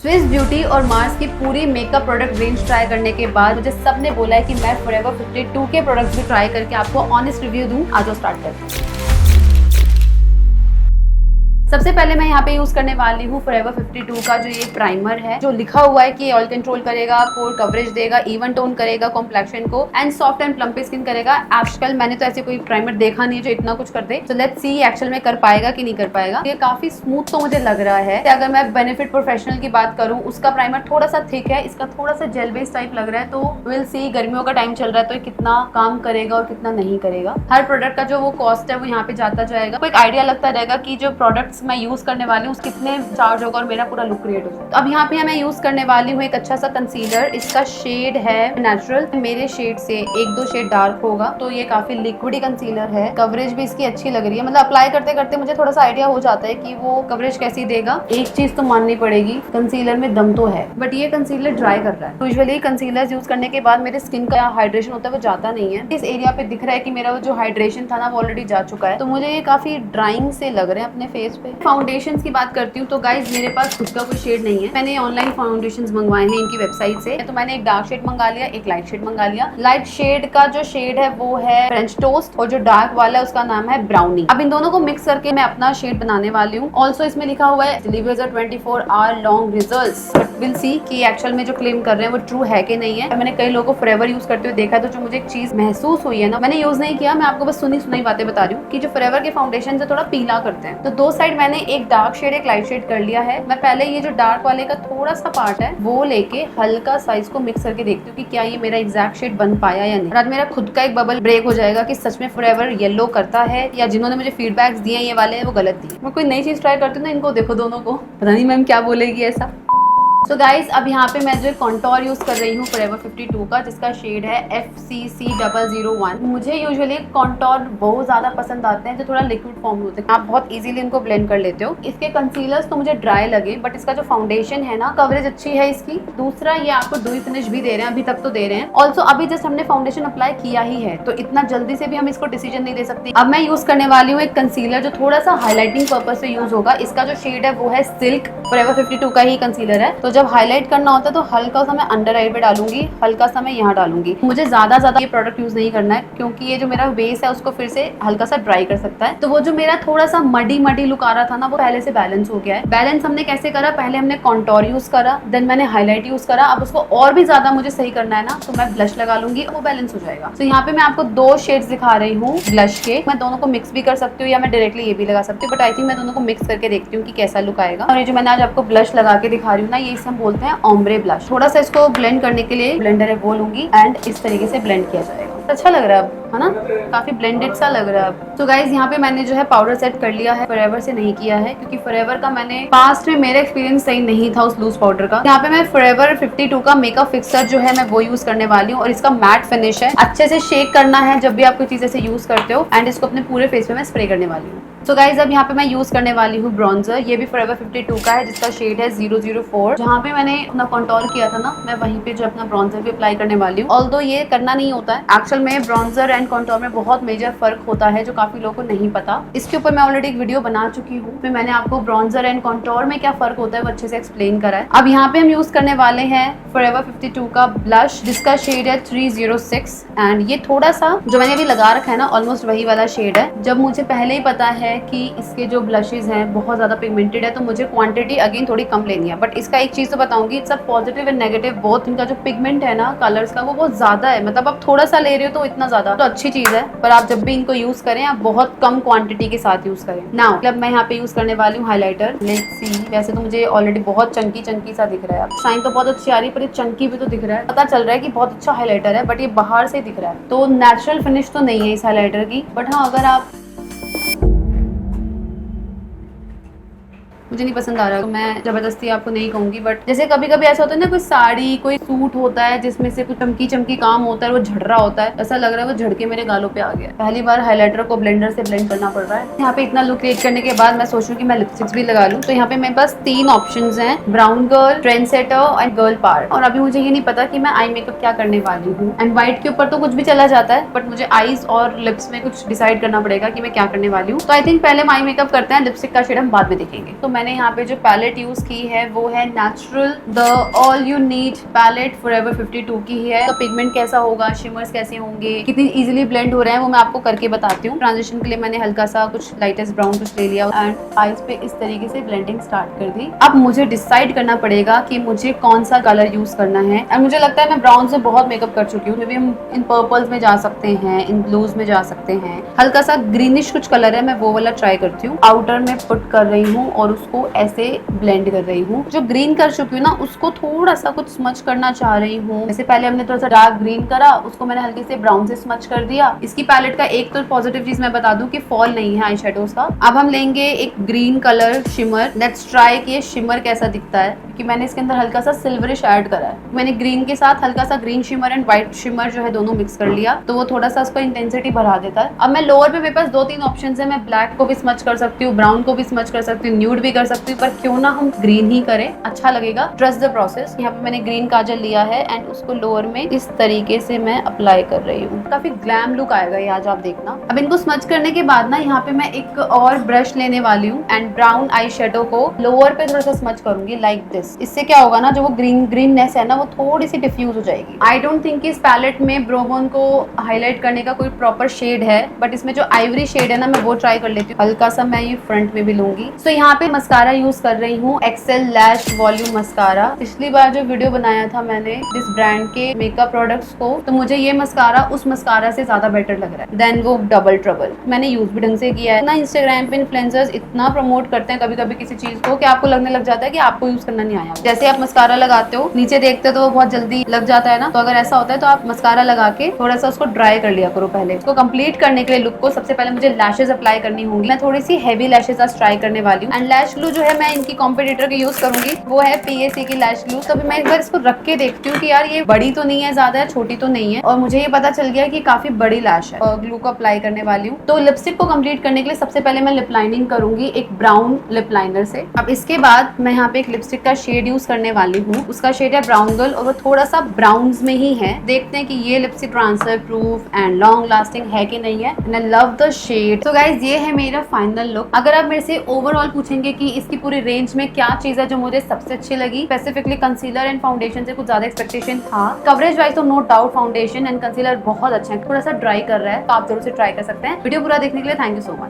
Swiss beauty और Mars की पूरी मेकअप प्रोडक्ट रेंज ट्राई करने के बाद मुझे सबने बोला है कि मैं फॉरएवर 52 के प्रोडक्ट्स भी ट्राई करके आपको ऑनेस्ट रिव्यू दूं। आ जाओ स्टार्ट करते हैं। सबसे पहले मैं यहाँ पे यूज करने वाली हूँ फॉरएवर 52 का जो ये प्राइमर है, जो लिखा हुआ है कि ऑयल कंट्रोल करेगा, पोर कवरेज देगा, इवन टोन करेगा कॉम्प्लेक्शन को, and soft and plumpy skin करेगा। आजकल मैंने तो ऐसे कोई प्राइमर देखा नहीं है जो इतना कुछ कर दे। तो लेट्स सी एक्चुअल में कर पाएगा कि नहीं कर पाएगा। ये काफी स्मूथ तो मुझे लग रहा है। अगर मैं बेनिफिट प्रोफेशनल की बात करूँ, उसका प्राइमर थोड़ा सा थिक है, इसका थोड़ा सा जेल बेस टाइप लग रहा है। तो विल सी, गर्मियों का टाइम चल रहा है तो कितना काम करेगा और कितना नहीं करेगा। हर प्रोडक्ट का जो वो कॉस्ट है वो यहाँ पे जाता जाएगा। तो एक आइडिया लगता रहेगा कि जो प्रोडक्ट्स मैं यूज करने वाली हूँ कितने चार्ज होगा और मेरा पूरा लुक क्रिएट होगा। तो अब यहाँ पे मैं यूज करने वाली हूँ एक अच्छा सा कंसीलर। इसका शेड है नेचुरल, मेरे शेड से एक दो शेड डार्क होगा। तो ये काफी लिक्विडी कंसीलर है। कवरेज भी इसकी अच्छी लग रही है, मतलब अप्लाई करते करते मुझे थोड़ा सा आइडिया हो जाता है कि वो कवरेज कैसी देगा। एक चीज तो माननी पड़ेगी, कंसीलर में दम तो है, बट ये कंसीलर ड्राई कर रहा है। तो यूजुअली कंसीलर यूज करने के बाद मेरे स्किन का हाइड्रेशन होता है वो जाता नहीं है। इस एरिया पे दिख रहा है कि मेरा जो हाइड्रेशन था ना वो ऑलरेडी जा चुका है। तो मुझे ये काफी ड्राइंग से लग रहे हैं अपने फेस पे। फाउंडेशन की बात करती हूँ तो गाइज मेरे पास खुद का कोई शेड नहीं है। मैंने ऑनलाइन फाउंडेशंस मंगवाए हैं इनकी वेबसाइट से। तो मैंने एक डार्क शेड मंगा लिया, एक लाइट शेड मंगा लिया। लाइट शेड का जो शेड है वो है फ्रेंच टोस्ट और जो डार्क वाला है उसका नाम है ब्राउनी। अब इन दोनों को मिक्स करके मैं अपना शेड बनाने वाली हूँ। ऑल्सो इसमें लिखा हुआ है delivers 24 hour long results, but will see कि एक्चुअल में जो क्लेम कर रहे हैं वो ट्रू है कि नहीं है। मैंने कई लोगों को फॉरएवर यूज करते हुए देखा है। तो जो मुझे एक चीज महसूस हुई है ना, मैंने यूज नहीं किया, मैं आपको बस सुनी सुनाई बातें बता रही हूँ कि जो फॉरएवर के फाउंडेशन से थोड़ा पीला करते हैं। तो दो साइड मैंने एक डार्क शेड एक लाइट शेड कर लिया है। मैं पहले ये जो डार्क वाले का थोड़ा सा पार्ट है वो लेके हल्का सा इसको मिक्स करके देखती हूँ कि क्या ये मेरा एग्जैक्ट शेड बन पाया या नहीं। और आज मेरा खुद का एक बबल ब्रेक हो जाएगा कि सच में फॉरएवर येलो करता है या जिन्होंने मुझे फीडबैक्स दिए ये वाले वो गलत दिए। मैं कोई नई चीज ट्राई करती हूँ ना, इनको देखो दोनों को, पता नहीं मैम क्या बोलेगी ऐसा। तो गाइज अब यहाँ पे मैं जो कॉन्टोर यूज कर रही हूँ फॉरएवर 52 का, जिसका शेड है FCC001। मुझे यूजुअली कॉन्टोर बहुत ज्यादा पसंद आते हैं जो थोड़ा लिक्विड फॉर्म होते हैं। आप बहुत इजीली इनको ब्लेंड कर लेते हो। इसके कंसीलर्स तो मुझे ड्राई लगे, बट इसका जो फाउंडेशन है ना, कवरेज अच्छी है इसकी। दूसरा ये आपको डूई फिनिश भी दे रहे हैं, अभी तक तो दे रहे हैं। ऑल्सो अभी जस्ट हमने फाउंडेशन अप्लाई किया ही है, तो इतना जल्दी से भी हम इसको डिसीजन नहीं दे सकते। अब मैं यूज करने वाली हूँ एक कंसीलर जो थोड़ा सा हाईलाइटिंग पर्पज से यूज होगा। इसका जो शेड है वो है सिल्क, फॉरएवर 52 का ही कंसीलर है। तो जब हाईलाइट करना होता है तो हल्का सा मैं अंडर आई पे डालूंगी, हल्का सा मैं यहाँ डालूंगी। मुझे ज्यादा ये प्रोडक्ट यूज नहीं करना है क्योंकि ये जो मेरा बेस है उसको फिर से हल्का सा ड्राई कर सकता है। तो वो जो मेरा थोड़ा सा मडी लुक आ रहा था ना, वो पहले से बैलेंस हो गया है। बैलेंस हमने कैसे करा, पहले हमने कॉन्टोर यूज करा, देन मैंने हाईलाइट यूज करा। अब उसको और भी ज्यादा मुझे सही करना है ना, तो मैं ब्लश लगा लूंगी, वो बैलेंस हो जाएगा। तो यहाँ पे मैं आपको दो शेड्स दिखा रही हूँ ब्लश के। मैं दोनों को मिक्स भी कर सकती हूँ या मैं डायरेक्टली ये भी लगा सकती हूँ, बट आई थिंक मैं दोनों को मिक्स करके देखती हूँ कि कैसा लुक आएगा। और ये जो मैंने आज आपको ब्लश लगा के दिखा रही हूँ ना, ये इसे हम बोलते हैं ओम्ब्रे ब्लश। थोड़ा सा इसको ब्लेंड करने के लिए ब्लेंडर है वो लूंगी एंड इस तरीके से ब्लेंड किया जाएगा। अच्छा लग रहा है अब, है ना, काफी ब्लेंडेड सा लग रहा है अब। तो गाइज यहाँ पे मैंने जो है पाउडर सेट कर लिया है, फॉरएवर से नहीं किया है क्योंकि फॉरएवर का मैंने पास्ट में मेरा एक्सपीरियंस सही नहीं था उस लूज पाउडर का। यहाँ पे मैं फॉरएवर 52 का मेकअप फिक्सर जो है मैं वो यूज करने वाली हूँ और इसका मैट फिनिश है। अच्छे से शेक करना है जब भी आप कोई चीज ऐसे यूज करते हो, एंड इसको अपने पूरे फेस पे मैं स्प्रे करने वाली हूँ। तो गाइज अब यहाँ पे मैं यूज करने वाली हूँ ब्रॉन्जर। ये भी फॉरएवर 52 का है जिसका शेड है 004। जहाँ पे मैंने अपना कॉन्टोर किया था ना, मैं वहीं पे जो अपना ब्रॉन्जर भी अप्लाई करने वाली हूँ। ऑल्दो ये करना नहीं होता है एक्चुअल में, ब्रॉन्जर एंड कॉन्टोर में बहुत मेजर फर्क होता है जो काफी लोगों को नहीं पता। इसके ऊपर मैं ऑलरेडी एक वीडियो बना चुकी हूँ, फिर मैंने आपको ब्रॉन्जर एंड कॉन्टोर में क्या फर्क होता है वो अच्छे से एक्सप्लेन करा है। अब यहाँ पे हम यूज करने वाले हैं फॉरएवर 52 का ब्लश जिसका शेड है 306। एंड ये थोड़ा सा जो मैंने अभी लगा रखा है ना, ऑलमोस्ट वही वाला शेड है। जब मुझे पहले ही पता है कि इसके जो ब्लशेस हैं बहुत ज्यादा पिगमेंटेड है, तो मुझे क्वांटिटी अगेन थोड़ी कम लेनी है। बट इसका एक चीज तो बताऊंगी, it's a positive and negative both. इनका जो पिगमेंट है ना कलर्स का वो बहुत ज्यादा है, मतलब आप थोड़ा सा ले रहे हो तो इतना ज्यादा तो अच्छी चीज है, पर आप जब भी इनको यूज करें आप बहुत कम क्वांटिटी के साथ यूज करें। नाउ मतलब मैं यहाँ पे यूज करने वाली हूँ हाईलाइटर। लेट्स सी, वैसे तो मुझे ऑलरेडी बहुत चंकी सा दिख रहा है, शाइन तो बहुत अच्छी आ रही है पर ये चंकी भी तो दिख रहा है। पता चल रहा है कि बहुत अच्छा हाईलाइटर है, बट ये बाहर से दिख रहा है तो नेचुरल फिनिश तो नहीं है इस हाईलाइटर की। बट हाँ, अगर आप मुझे नहीं पसंद आ रहा तो मैं जबरदस्ती आपको नहीं कहूंगी, बट जैसे कभी कभी ऐसा होता है ना, कोई साड़ी कोई सूट होता है जिसमें से कुछ चमकी काम होता है, वो झड़ रहा होता है, ऐसा लग रहा है वो झड़ के मेरे गालों पे आ गया। पहली बार हाईलाइटर को ब्लेंडर से ब्लेंड करना पड़ रहा है। यहाँ पे इतना लुक क्रिएट करने के बाद मैं सोचूं कि मैं लिपस्टिक्स भी लगा लूं। तो यहाँ पे मेरे पास 3 ऑप्शंस हैं, brown girl, trend setter and girl पार। और अभी मुझे ये नहीं पता कि मैं आई मेकअप क्या करने वाली हूँ। एंड व्हाइट के ऊपर तो कुछ भी चला जाता है, बट मुझे आईज और लिप्स में कुछ डिसाइड करना पड़ेगा कि मैं क्या करने वाली हूँ। तो आई थिंक पहले हम आई मेकअप करते हैं, लिपस्टिक का शेड हम बाद में देखेंगे। तो मैंने यहाँ पे जो पैलेट यूज की है वो है natural the all you need palette forever 52 की है। तो पिगमेंट कैसा होगा, शिमर्स कैसे होंगे, कितनी इजीली ब्लेंड हो रहे हैं वो मैं आपको करके बताती हूँ। ट्रांजिशन के लिए मैंने हल्का सा कुछ लाइटेस्ट ब्राउन कुछ ले लिया एंड आईज पे इस तरीके से ब्लेंडिंग स्टार्ट कर दी। अब मुझे डिसाइड करना पड़ेगा कि मुझे कौन सा कलर यूज करना है। एंड मुझे लगता है मैं ब्राउन से बहुत मेकअप कर चुकी हूँ। मे बी हम इन पर्पल्स में जा सकते हैं, इन ब्लूज में जा सकते हैं। हल्का सा ग्रीनिश कुछ कलर है, मैं वो वाला ट्राई करती हूँ। आउटर में पुट कर रही हूँ और उसको ऐसे ब्लेंड कर रही हूँ। जो ग्रीन कर चुकी हूँ ना उसको थोड़ा सा कुछ स्मच करना चाह रही हूँ। जैसे पहले हमने थोड़ा सा डार्क ग्रीन करा, उसको मैंने हल्के से ब्राउन से स्मच कर दिया। इसकी पैलेट का एक तो पॉजिटिव चीज मैं बता दूं कि फॉल नहीं है आई शेडोज का। अब हम लेंगे एक green colour shimmer. Let's try कि ये शिमर कैसा दिखता है, क्योंकि मैंने इसके अंदर हल्का सा सिल्वरिश ऐड करा है। मैंने ग्रीन के साथ हल्का सा green shimmer and white shimmer जो है दोनों मिक्स कर लिया, तो वो थोड़ा सा उसको इंटेंसिटी बढ़ा देता है। अब मैं लोअर पे मेरे पास 2-3 ऑप्शन है। मैं ब्लैक को भी स्मच कर सकती हूँ, ब्राउन को भी स्मच कर सकती हूँ, न्यूड भी कर सकती हूँ, पर क्यों ना हम ग्रीन ही करें, अच्छा लगेगा। Trust the process. यहाँ पे मैंने ग्रीन काजल लिया है एंड उसको लोअर में इस तरीके से मैं अप्लाई कर रही हूँ। काफी ग्लैम लुक आएगा ये, आज आप देखना। अब इनको स्मच करने के बाद ना यहाँ पे मैं एक और ब्रश लेने वाली हूँ एंड ब्राउन आई शेडो को लोअर पे थोड़ा सा स्मच करूंगी लाइक दिस। इससे क्या होगा ना, जो वो ग्रीननेस है ना वो थोड़ी सी डिफ्यूज हो जाएगी। आई डोंट थिंक इस पैलेट में ब्रोबोन को हाईलाइट करने का कोई प्रॉपर शेड है, बट इसमें जो आइवरी शेड है ना मैं वो ट्राई कर लेती हूँ। हल्का सा मैं ये फ्रंट में भी लूंगी। सो यहाँ पे मस्कारा यूज कर रही हूँ, एक्सेल लैश वॉल्यूम मस्कारा। पिछली बार जो वीडियो बनाया था मैंने इस ब्रांड के मेकअप प्रोडक्ट्स को, तो मुझे ये मस्कारा उस मस्कारा से ज्यादा बेटर लग रहा है देन वो डबल ट्रबल। मैंने यूज भी ढंग से किया है ना। इंस्टाग्राम पे इन्फ्लुएंसर्स इतना प्रमोट करते हैं कभी कभी किसी चीज को कि आपको लगने लग जाता है कि आपको यूज करना नहीं आया। जैसे आप मस्कारा लगाते हो, नीचे देखते हो तो वो बहुत जल्दी लग जाता है ना, तो अगर ऐसा होता है तो आप मस्कारा लगा के थोड़ा सा उसको ड्राई कर लिया करो पहले। इसको कंप्लीट करने के लिए लुक को सबसे पहले मुझे लैशेज अप्लाई करनी होंगी। मैं थोड़ी सी हैवी लैशेज आज ट्राई करने वाली हूँ एंड लैश ग्लू जो है मैं इनकी कॉम्पिटिटर की यूज करूंगी, वो है PAC की लैश ग्लू। तो मैं एक बार इसको रख के देखती हूँ कि यार ये बड़ी तो नहीं है ज्यादा, छोटी तो नहीं है, और मुझे ये पता चल गया कि काफी बड़ी लैश है। और ग्लू को अप्लाई करने वाली हूँ। तो लिपस्टिक को कंप्लीट करने के लिए सबसे पहले मैं लिप लाइनिंग करूंगी एक ब्राउन लिप लाइनर से। अब इसके बाद मैं यहाँ पे एक लिपस्टिक का शेड यूज करने वाली हूँ, उसका शेड है ब्राउन गर्ल और वो थोड़ा सा ब्राउन्स में ही है। देखते हैं कि ये lipstick transfer proof and long lasting है कि नहीं है। And I love the shade. तो गाइज ये है मेरा फाइनल लुक। अगर आप मेरे से ओवरऑल पूछेंगे कि इसकी पूरी रेंज में क्या चीज है जो मुझे सबसे अच्छी लगी, स्पेसिफिकली कंसीलर एंड फाउंडेशन से कुछ ज्यादा एक्सपेक्टेशन था। कवरेज वाइज तो no doubt foundation and concealer बहुत अच्छा है, थोड़ा सा ड्राई कर रहा है, तो आप जरूर से ट्राई कर सकते हैं। वीडियो पूरा देखने के लिए थैंक यू सो मच।